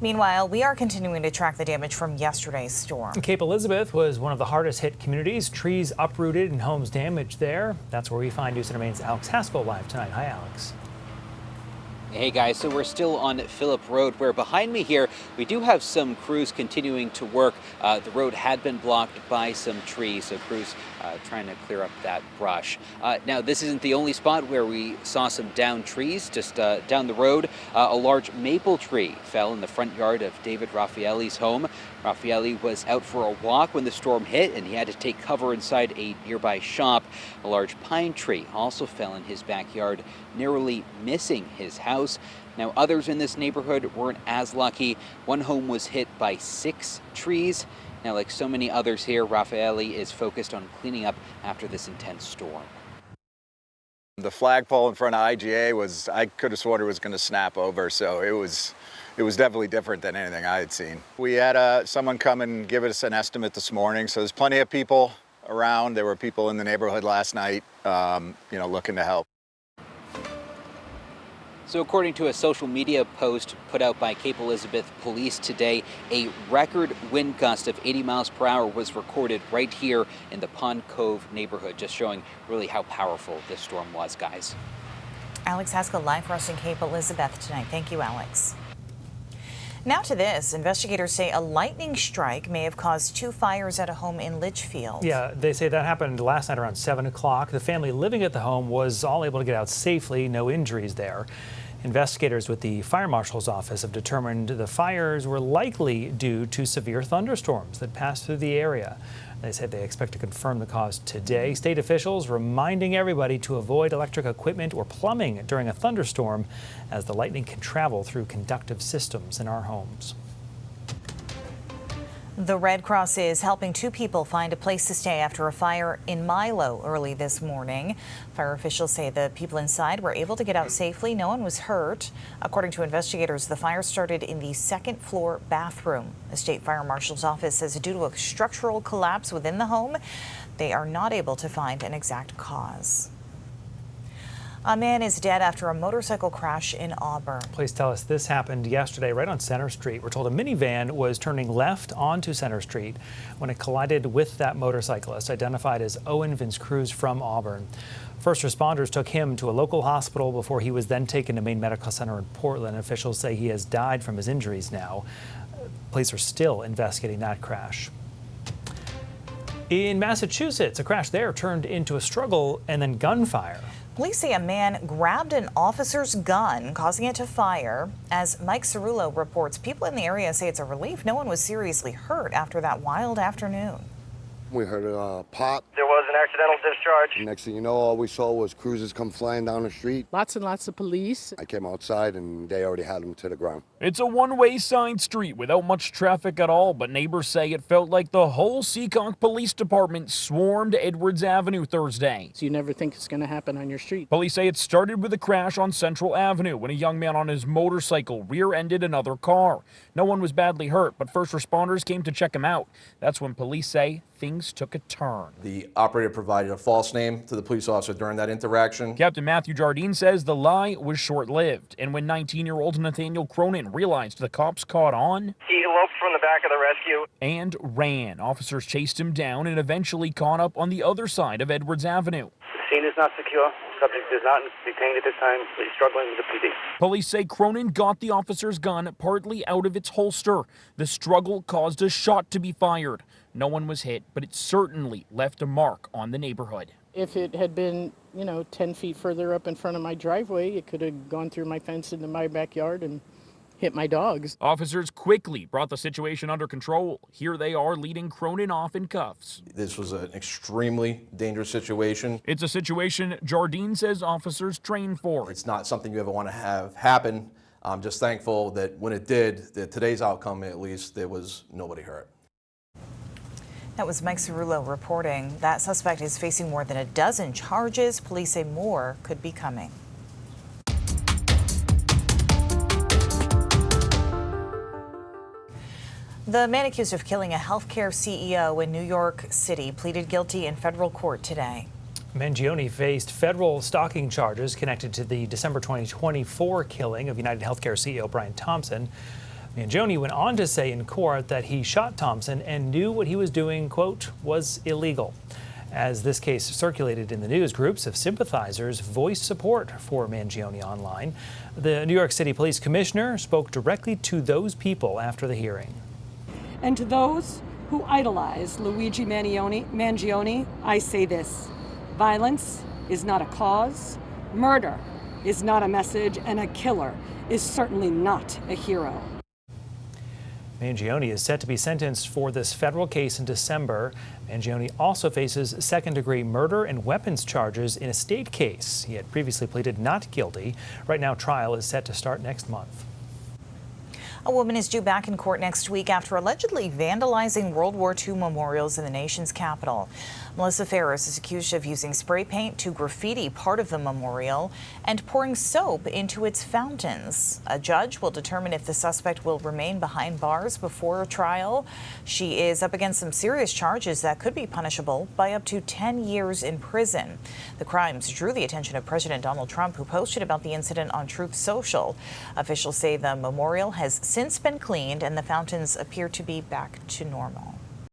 Meanwhile, we are continuing to track the damage from yesterday's storm. Cape Elizabeth was one of the hardest hit communities. Trees uprooted and homes damaged there. That's where we find News Center Maine's Alex Haskell live tonight. Hi, Alex. Hey guys, so we're still on Phillip Road, where behind me here we do have some crews continuing to work. The road had been blocked by some trees, so crews trying to clear up that brush. Now, this isn't the only spot where we saw some downed trees. Just down the road, a large maple tree fell in the front yard of David Raffaelli's home. Raffaelli was out for a walk when the storm hit, and he had to take cover inside a nearby shop. A large pine tree also fell in his backyard, narrowly missing his house. Now, others in this neighborhood weren't as lucky. One home was hit by 6 trees. Now, like so many others here, Raffaelli is focused on cleaning up after this intense storm. The flagpole in front of IGA I could have sworn it was going to snap over, so it was definitely different than anything I had seen. We had someone come and give us an estimate this morning, so there's plenty of people around. There were people in the neighborhood last night, looking to help. So according to a social media post put out by Cape Elizabeth Police today, a record wind gust of 80 miles per hour was recorded right here in the Pond Cove neighborhood, just showing really how powerful this storm was, guys. Alex Haskell live for us in Cape Elizabeth tonight. Thank you, Alex. Now to this. Investigators say a lightning strike may have caused 2 fires at a home in Litchfield. Yeah, they say that happened last night around 7 o'clock. The family living at the home was all able to get out safely, no injuries there. Investigators with the fire marshal's office have determined the fires were likely due to severe thunderstorms that passed through the area. They said they expect to confirm the cause today. State officials reminding everybody to avoid electric equipment or plumbing during a thunderstorm, as the lightning can travel through conductive systems in our homes. The Red Cross is helping 2 people find a place to stay after a fire in Milo early this morning. Fire officials say the people inside were able to get out safely. No one was hurt. According to investigators, the fire started in the 2nd floor bathroom. The state fire marshal's office says due to a structural collapse within the home, they are not able to find an exact cause. A man is dead after a motorcycle crash in Auburn. Police tell us this happened yesterday right on Center Street. We're told a minivan was turning left onto Center Street when it collided with that motorcyclist, identified as Owen Vince Cruz from Auburn. First responders took him to a local hospital before he was then taken to Maine Medical Center in Portland. Officials say he has died from his injuries now. Police are still investigating that crash. In Massachusetts, a crash there turned into a struggle and then gunfire. Police say a man grabbed an officer's gun, causing it to fire. As Mike Cerullo reports, people in the area say it's a relief no one was seriously hurt after that wild afternoon. We heard a pop. There was an accidental discharge. Next thing you know, all we saw was cruisers come flying down the street. Lots and lots of police. I came outside and they already had them to the ground. It's a one-way side street without much traffic at all, but neighbors say it felt like the whole Seekonk Police Department swarmed Edwards Avenue Thursday. So you never think it's going to happen on your street. Police say it started with a crash on Central Avenue when a young man on his motorcycle rear-ended another car. No one was badly hurt, but first responders came to check him out. That's when police say things took a turn. The operator provided a false name to the police officer during that interaction. Captain Matthew Jardine says the lie was short-lived, and when 19-year-old Nathaniel Cronin realized the cops caught on, He eloped from the back of the rescue and ran. Officers chased him down and eventually caught up on the other side of Edwards Avenue. The scene is not secure. Subject is not detained at this time. He's struggling with the PD. Police say Cronin got the officer's gun partly out of its holster. The struggle caused a shot to be fired. No one was hit, but it certainly left a mark on the neighborhood. If it had been, 10 feet further up in front of my driveway, it could have gone through my fence into my backyard and hit my dogs. Officers quickly brought the situation under control. Here they are leading Cronin off in cuffs. This was an extremely dangerous situation. It's a situation Jardine says officers train for. It's not something you ever want to have happen. I'm just thankful that when it did, that today's outcome at least, there was nobody hurt. That was Mike Cerullo reporting. That suspect is facing more than a dozen charges. Police say more could be coming. The man accused of killing a healthcare CEO in New York City pleaded guilty in federal court today. Mangione faced federal stalking charges connected to the December 2024 killing of United Healthcare CEO Brian Thompson. Mangione went on to say in court that he shot Thompson and knew what he was doing, quote, was illegal. As this case circulated in the news, groups of sympathizers voiced support for Mangione online. The New York City Police Commissioner spoke directly to those people after the hearing. And to those who idolize Luigi Mangione, I say this: violence is not a cause, murder is not a message, and a killer is certainly not a hero. Mangione is set to be sentenced for this federal case in December. Mangione also faces second-degree murder and weapons charges in a state case. He had previously pleaded not guilty. Right now, trial is set to start next month. A woman is due back in court next week after allegedly vandalizing World War II memorials in the nation's capital. Melissa Ferris is accused of using spray paint to graffiti part of the memorial and pouring soap into its fountains. A judge will determine if the suspect will remain behind bars before a trial. She is up against some serious charges that could be punishable by up to 10 years in prison. The crimes drew the attention of President Donald Trump, who posted about the incident on Truth Social. Officials say the memorial has since been cleaned and the fountains appear to be back to normal.